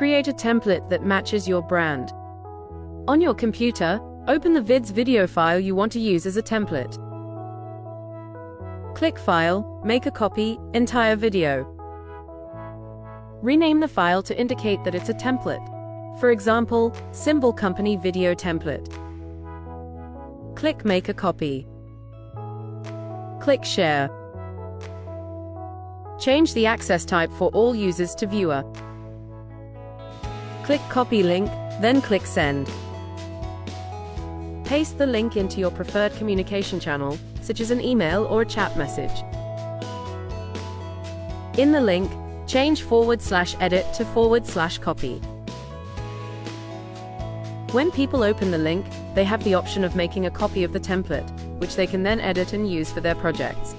Create a template that matches your brand. On your computer, open the Vids video file you want to use as a template. Click File, Make a Copy, Entire Video. Rename the file to indicate that it's a template. For example, Symbol Company Video Template. Click Make a Copy. Click Share. Change the access type for all users to Viewer. Click Copy Link, then click Send. Paste the link into your preferred communication channel, such as an email or a chat message. In the link, change /edit to /copy. When people open the link, they have the option of making a copy of the template, which they can then edit and use for their projects.